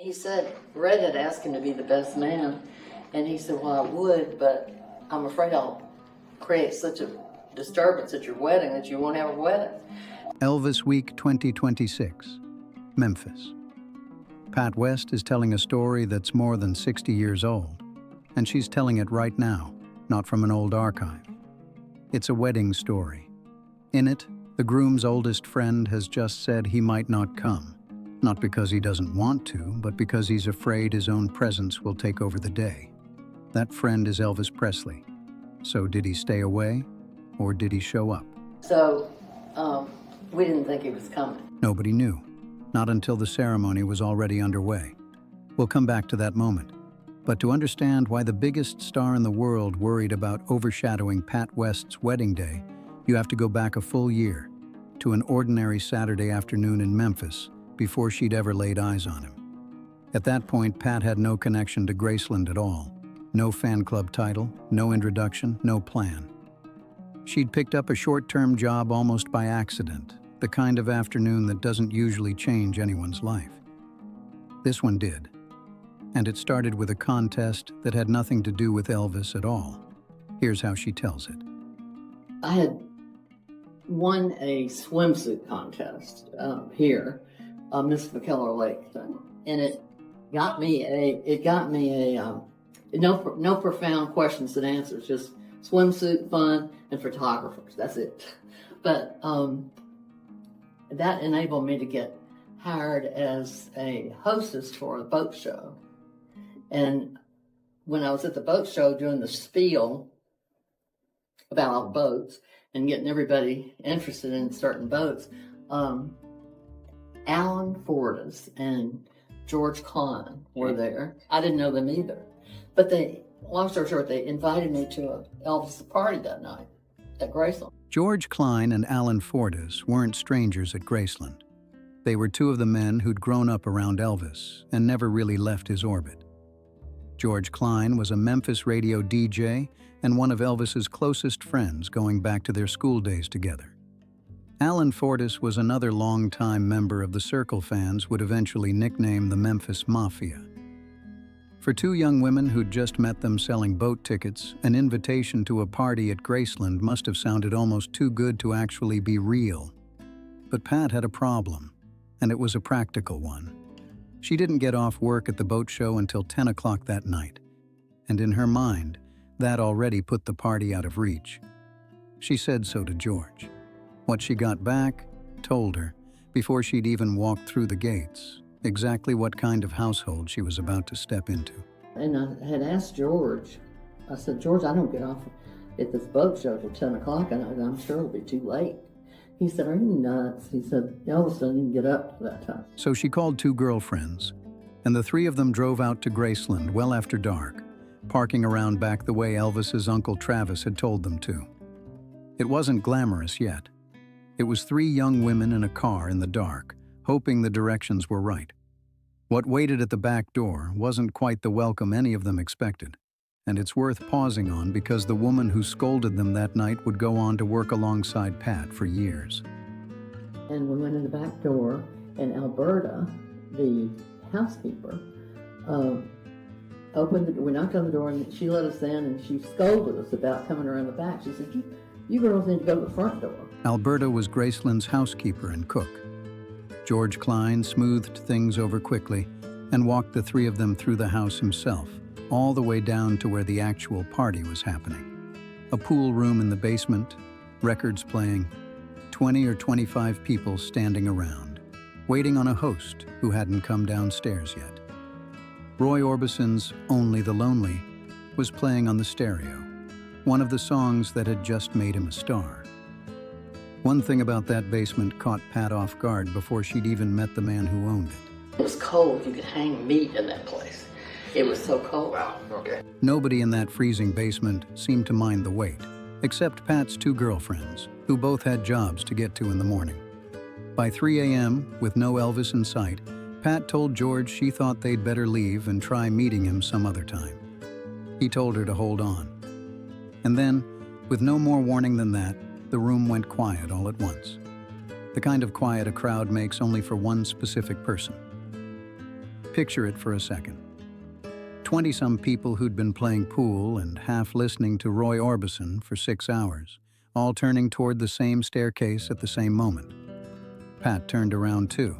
He said Red had asked him to be the best man, and he said, well, I would, but I'm afraid I'll create such a disturbance at your wedding that you won't have a wedding. Elvis Week 2026, Memphis. Pat West is telling a story that's more than 60 years old, and she's telling it right now, not from an old archive. It's a wedding story. In it, the groom's oldest friend has just said he might not come, not because he doesn't want to, but because he's afraid his own presence will take over the day. That friend is Elvis Presley. So did he stay away, or did he show up? So, we didn't think he was coming. Nobody knew, not until the ceremony was already underway. We'll come back to that moment. But to understand why the biggest star in the world worried about overshadowing Pat West's wedding day, you have to go back a full year, to an ordinary Saturday afternoon in Memphis, before she'd ever laid eyes on him. At that point, Pat had no connection to Graceland at all. No fan club title, no introduction, no plan. She'd picked up a short-term job almost by accident, the kind of afternoon that doesn't usually change anyone's life. This one did. And it started with a contest that had nothing to do with Elvis at all. Here's how she tells it. I had won a swimsuit contest here, Miss McKellar Lake thing, and it got me a no profound questions and answers, just swimsuit fun and photographers. That's it. But that enabled me to get hired as a hostess for a boat show. And when I was at the boat show doing the spiel about all the boats and getting everybody interested in certain boats, Alan Fortas and George Klein were there. I didn't know them either. But long story short, they invited me to a Elvis party that night at Graceland. George Klein and Alan Fortas weren't strangers at Graceland. They were two of the men who'd grown up around Elvis and never really left his orbit. George Klein was a Memphis radio DJ and one of Elvis's closest friends going back to their school days together. Alan Fortas was another longtime member of the Circle fans would eventually nickname the Memphis Mafia. For two young women who'd just met them selling boat tickets, an invitation to a party at Graceland must have sounded almost too good to actually be real. But Pat had a problem, and it was a practical one. She didn't get off work at the boat show until 10 o'clock that night, and in her mind, that already put the party out of reach. She said so to George. What she got back told her, before she'd even walked through the gates, exactly what kind of household she was about to step into. And I had asked George, I said, George, I don't get off at this boat show till 10 o'clock, and I'm sure it'll be too late. He said, are you nuts? He said, Elvis doesn't even get up to that time. So she called two girlfriends, and the three of them drove out to Graceland well after dark, parking around back the way Elvis's Uncle Travis had told them to. It wasn't glamorous yet. It was three young women in a car in the dark, hoping the directions were right. What waited at the back door wasn't quite the welcome any of them expected, and it's worth pausing on because the woman who scolded them that night would go on to work alongside Pat for years. And we went in the back door, and Alberta, the housekeeper, opened the door. We knocked on the door, and she let us in, and she scolded us about coming around the back. She said, you girls need to go to the front door. Alberta was Graceland's housekeeper and cook. George Klein smoothed things over quickly and walked the three of them through the house himself, all the way down to where the actual party was happening. A pool room in the basement, records playing, 20 or 25 people standing around, waiting on a host who hadn't come downstairs yet. Roy Orbison's Only the Lonely was playing on the stereo, one of the songs that had just made him a star. One thing about that basement caught Pat off guard before she'd even met the man who owned it. It was cold. You could hang meat in that place. It was so cold. Wow, okay. Nobody in that freezing basement seemed to mind the wait, except Pat's two girlfriends, who both had jobs to get to in the morning. By 3 a.m., with no Elvis in sight, Pat told George she thought they'd better leave and try meeting him some other time. He told her to hold on. And then, with no more warning than that, the room went quiet all at once. The kind of quiet a crowd makes only for one specific person. Picture it for a second. 20-some people who'd been playing pool and half listening to Roy Orbison for 6 hours, all turning toward the same staircase at the same moment. Pat turned around too.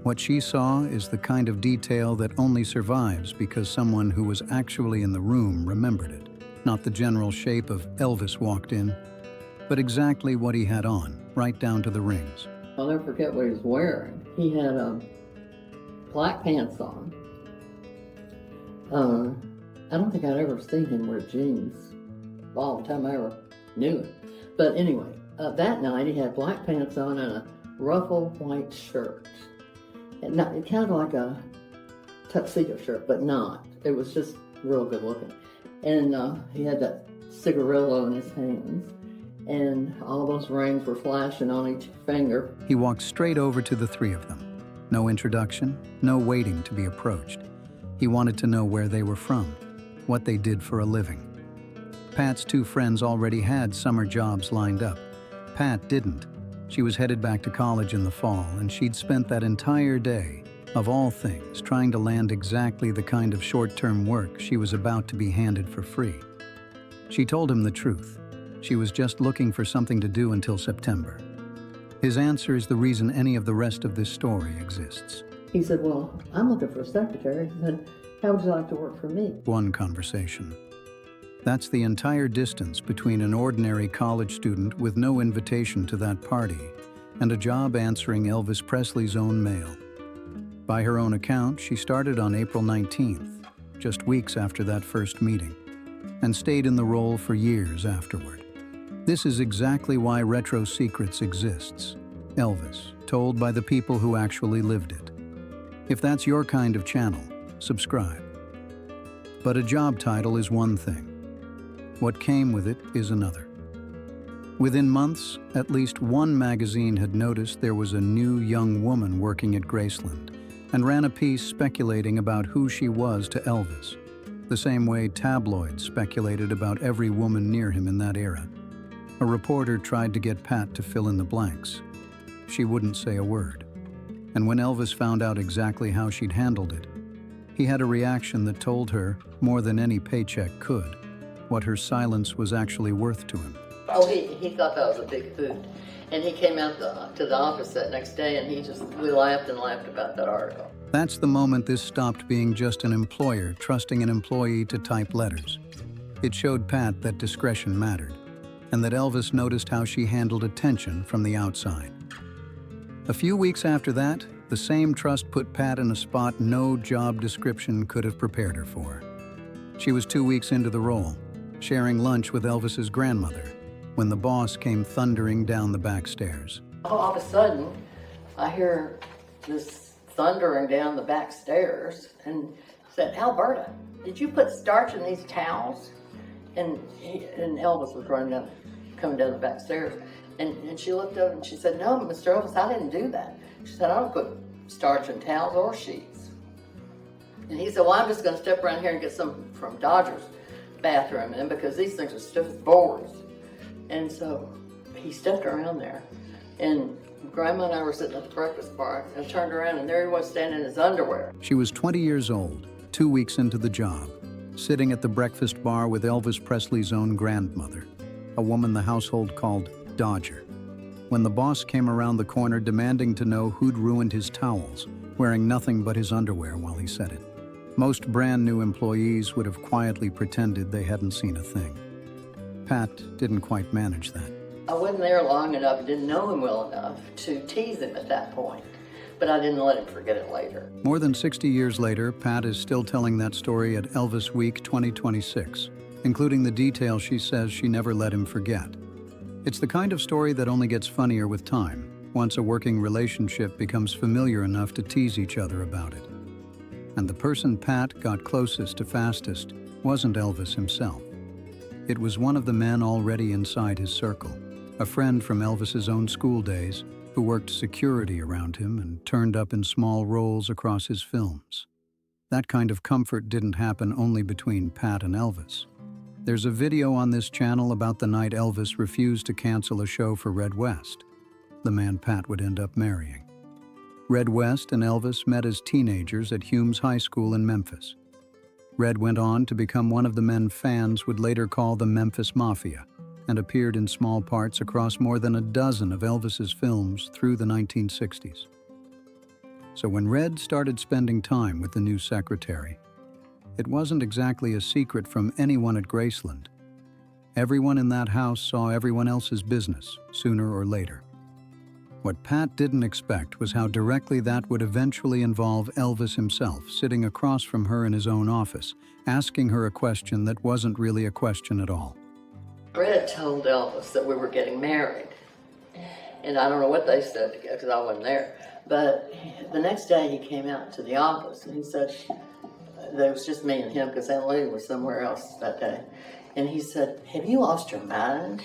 What she saw is the kind of detail that only survives because someone who was actually in the room remembered it. Not the general shape of Elvis walked in, but exactly what he had on, right down to the rings. I'll never forget what he was wearing. He had black pants on. I don't think I'd ever seen him wear jeans all the time I ever knew him. But anyway, that night he had black pants on and a ruffled white shirt. And not, kind of like a tuxedo shirt, but not. It was just real good looking. And he had that cigarillo in his hands. And all those rings were flashing on each finger. He walked straight over to the three of them. No introduction, no waiting to be approached. He wanted to know where they were from, what they did for a living. Pat's two friends already had summer jobs lined up. Pat didn't. She was headed back to college in the fall, and she'd spent that entire day, of all things, trying to land exactly the kind of short-term work she was about to be handed for free. She told him the truth. She was just looking for something to do until September. His answer is the reason any of the rest of this story exists. He said, well, I'm looking for a secretary. He said, how would you like to work for me? One conversation. That's the entire distance between an ordinary college student with no invitation to that party and a job answering Elvis Presley's own mail. By her own account, she started on April 19th, just weeks after that first meeting, and stayed in the role for years afterward. This is exactly why Retro Secrets exists. Elvis, told by the people who actually lived it. If that's your kind of channel, subscribe. But a job title is one thing. What came with it is another. Within months, at least one magazine had noticed there was a new young woman working at Graceland and ran a piece speculating about who she was to Elvis, the same way tabloids speculated about every woman near him in that era. A reporter tried to get Pat to fill in the blanks. She wouldn't say a word. And when Elvis found out exactly how she'd handled it, he had a reaction that told her, more than any paycheck could, what her silence was actually worth to him. Oh, he thought that was a big hoot. And he came out to the office that next day and we laughed and laughed about that article. That's the moment this stopped being just an employer trusting an employee to type letters. It showed Pat that discretion mattered, and that Elvis noticed how she handled attention from the outside. A few weeks after that, the same trust put Pat in a spot no job description could have prepared her for. She was 2 weeks into the role, sharing lunch with Elvis's grandmother, when the boss came thundering down the back stairs. All of a sudden, I hear this thundering down the back stairs and said, Alberta, did you put starch in these towels? And Elvis was coming down the back stairs. And she looked up and she said, no, Mr. Elvis, I didn't do that. She said, I don't put starch in towels or sheets. And he said, well, I'm just going to step around here and get some from Dodger's bathroom, and because these things are stiff as boards. And so he stepped around there, and Grandma and I were sitting at the breakfast bar, and I turned around, and there he was standing in his underwear. She was 20 years old, 2 weeks into the job, sitting at the breakfast bar with Elvis Presley's own grandmother, a woman the household called Dodger. When the boss came around the corner demanding to know who'd ruined his towels, wearing nothing but his underwear while he said it. Most brand new employees would have quietly pretended they hadn't seen a thing. Pat didn't quite manage that. I wasn't there long enough, didn't know him well enough to tease him at that point, but I didn't let him forget it later. More than 60 years later, Pat is still telling that story at Elvis Week 2026, including the detail she says she never let him forget. It's the kind of story that only gets funnier with time, once a working relationship becomes familiar enough to tease each other about it. And the person Pat got closest to fastest wasn't Elvis himself. It was one of the men already inside his circle, a friend from Elvis's own school days who worked security around him and turned up in small roles across his films. That kind of comfort didn't happen only between Pat and Elvis. There's a video on this channel about the night Elvis refused to cancel a show for Red West, the man Pat would end up marrying. Red West and Elvis met as teenagers at Humes High School in Memphis. Red went on to become one of the men fans would later call the Memphis Mafia, and appeared in small parts across more than a dozen of Elvis's films through the 1960s. So when Red started spending time with the new secretary, it wasn't exactly a secret from anyone at Graceland. Everyone in that house saw everyone else's business, sooner or later. What Pat didn't expect was how directly that would eventually involve Elvis himself sitting across from her in his own office, asking her a question that wasn't really a question at all. Red told Elvis that we were getting married. And I don't know what they said together because I wasn't there. But the next day he came out to the office and he said, there was just me and him because Aunt Lily was somewhere else that day. And he said, have you lost your mind?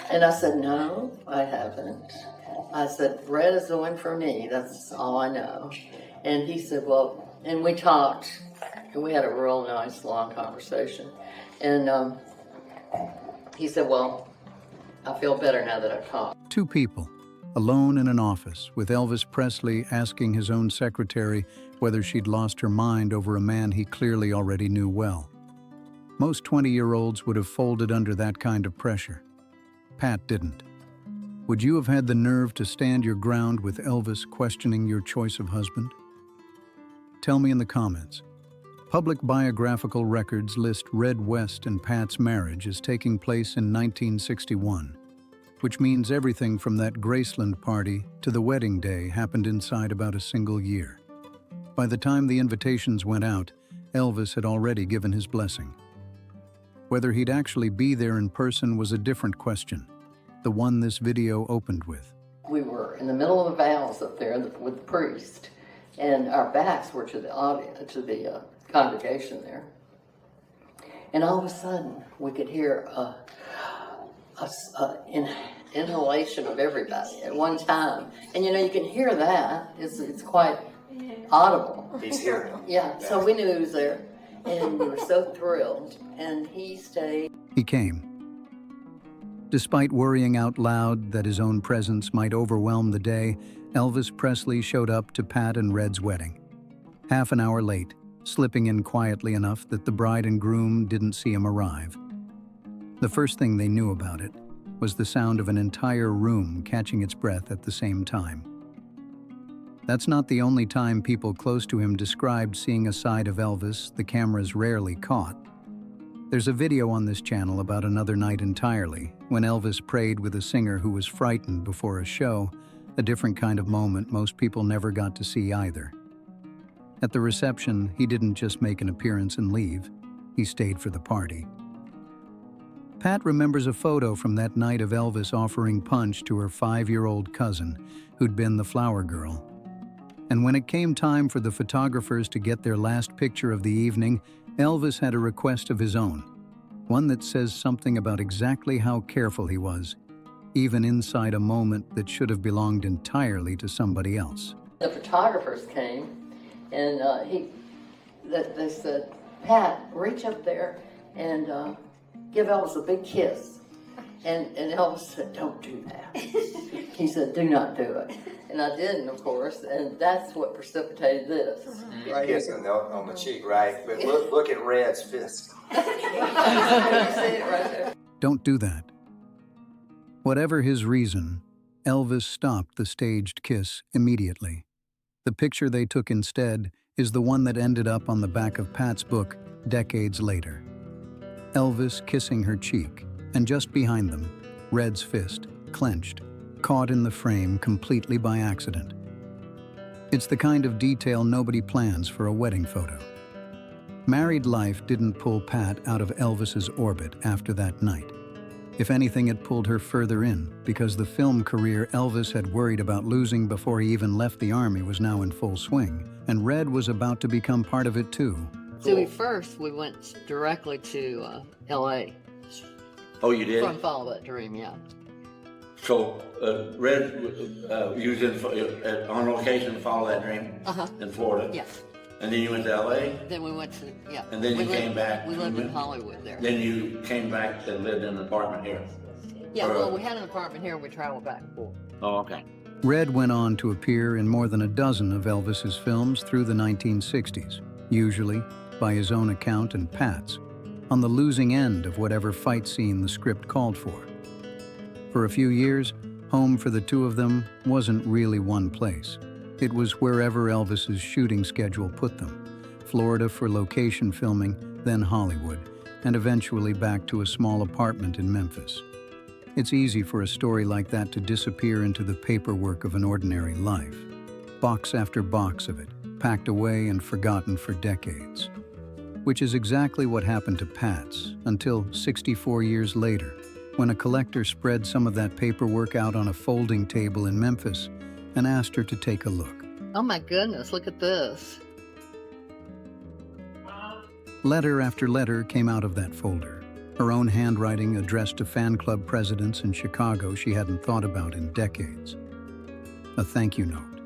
And I said, no, I haven't. I said, Red is the one for me. That's all I know. And he said, well, and we talked. And we had a real nice, long conversation. And he said, well, I feel better now that I've talked. Two people, alone in an office, with Elvis Presley asking his own secretary whether she'd lost her mind over a man he clearly already knew well. Most 20-year-olds would have folded under that kind of pressure. Pat didn't. Would you have had the nerve to stand your ground with Elvis questioning your choice of husband? Tell me in the comments. Public biographical records list Red West and Pat's marriage as taking place in 1961, which means everything from that Graceland party to the wedding day happened inside about a single year. By the time the invitations went out, Elvis had already given his blessing. Whether he'd actually be there in person was a different question, the one this video opened with. We were in the middle of the vows up there with the priest, and our backs were to the audience, to the congregation there. And all of a sudden, we could hear an inhalation of everybody at one time. And you know, you can hear that. It's quite audible. He's hearing them. Yeah, so we knew he was there, and we were so thrilled. And he stayed. He came. Despite worrying out loud that his own presence might overwhelm the day, Elvis Presley showed up to Pat and Red's wedding. Half an hour late, slipping in quietly enough that the bride and groom didn't see him arrive. The first thing they knew about it was the sound of an entire room catching its breath at the same time. That's not the only time people close to him described seeing a side of Elvis the cameras rarely caught. There's a video on this channel about another night entirely, when Elvis prayed with a singer who was frightened before a show, a different kind of moment most people never got to see either. At the reception, he didn't just make an appearance and leave, he stayed for the party. Pat remembers a photo from that night of Elvis offering punch to her 5-year-old cousin, who'd been the flower girl. And when it came time for the photographers to get their last picture of the evening, Elvis had a request of his own, one that says something about exactly how careful he was, even inside a moment that should have belonged entirely to somebody else. The photographers came, and they said, Pat, reach up there and give Elvis a big kiss. And Elvis said, don't do that. He said, do not do it. And I didn't, of course, and that's what precipitated this. Right, kissing on the cheek, right? But look at Red's fist. You see it right there. Don't do that. Whatever his reason, Elvis stopped the staged kiss immediately. The picture they took instead is the one that ended up on the back of Pat's book decades later. Elvis kissing her cheek, and just behind them, Red's fist, clenched, caught in the frame completely by accident. It's the kind of detail nobody plans for a wedding photo. Married life didn't pull Pat out of Elvis's orbit after that night. If anything, it pulled her further in, because the film career Elvis had worried about losing before he even left the Army was now in full swing, and Red was about to become part of it too. So first we went directly to L.A. Oh, you did? From Follow That Dream, yeah. So, Red used on location to Follow That Dream in Florida? Yeah. And then you went to L.A.? Then we went to, yeah. And then you came back? We lived in Hollywood there. Then you came back and lived in an apartment here? Yeah, well, we had an apartment here and we traveled back and forth. Oh, okay. Red went on to appear in more than a dozen of Elvis's films through the 1960s, usually, by his own account and Pat's, on the losing end of whatever fight scene the script called for. For a few years, home for the two of them wasn't really one place. It was wherever Elvis's shooting schedule put them. Florida for location filming, then Hollywood, and eventually back to a small apartment in Memphis. It's easy for a story like that to disappear into the paperwork of an ordinary life. Box after box of it, packed away and forgotten for decades. Which is exactly what happened to Pat's, until 64 years later, when a collector spread some of that paperwork out on a folding table in Memphis and asked her to take a look. Oh my goodness, look at this. Letter after letter came out of that folder, her own handwriting addressed to fan club presidents in Chicago she hadn't thought about in decades. A thank you note.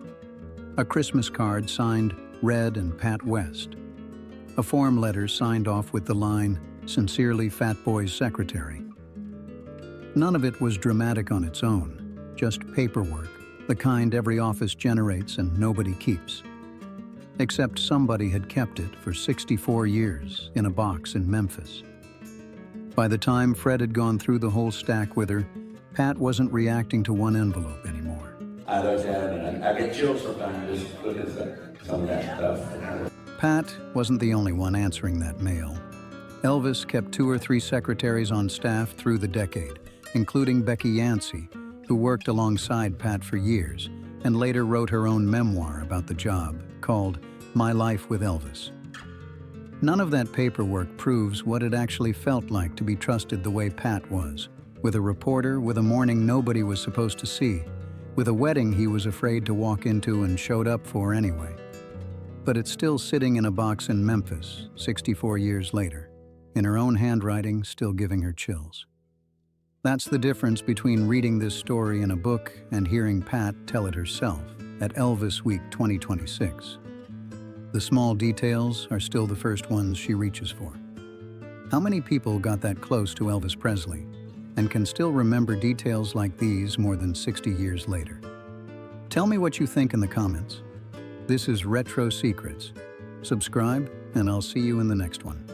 A Christmas card signed Red and Pat West. A form letter signed off with the line, "Sincerely, Fat Boy's secretary." None of it was dramatic on its own, just paperwork, the kind every office generates and nobody keeps. Except somebody had kept it for 64 years in a box in Memphis. By the time Fred had gone through the whole stack with her, Pat wasn't reacting to one envelope anymore. I looked at it and I get chills sometimes just looking at some of that stuff. Pat wasn't the only one answering that mail. Elvis kept 2 or 3 secretaries on staff through the decade, including Becky Yancey, who worked alongside Pat for years and later wrote her own memoir about the job, called My Life with Elvis. None of that paperwork proves what it actually felt like to be trusted the way Pat was, with a reporter with a morning nobody was supposed to see, with a wedding he was afraid to walk into and showed up for anyway. But it's still sitting in a box in Memphis, 64 years later, in her own handwriting, still giving her chills. That's the difference between reading this story in a book and hearing Pat tell it herself at Elvis Week 2026. The small details are still the first ones she reaches for. How many people got that close to Elvis Presley and can still remember details like these more than 60 years later? Tell me what you think in the comments. This is Retro Secrets. Subscribe, and I'll see you in the next one.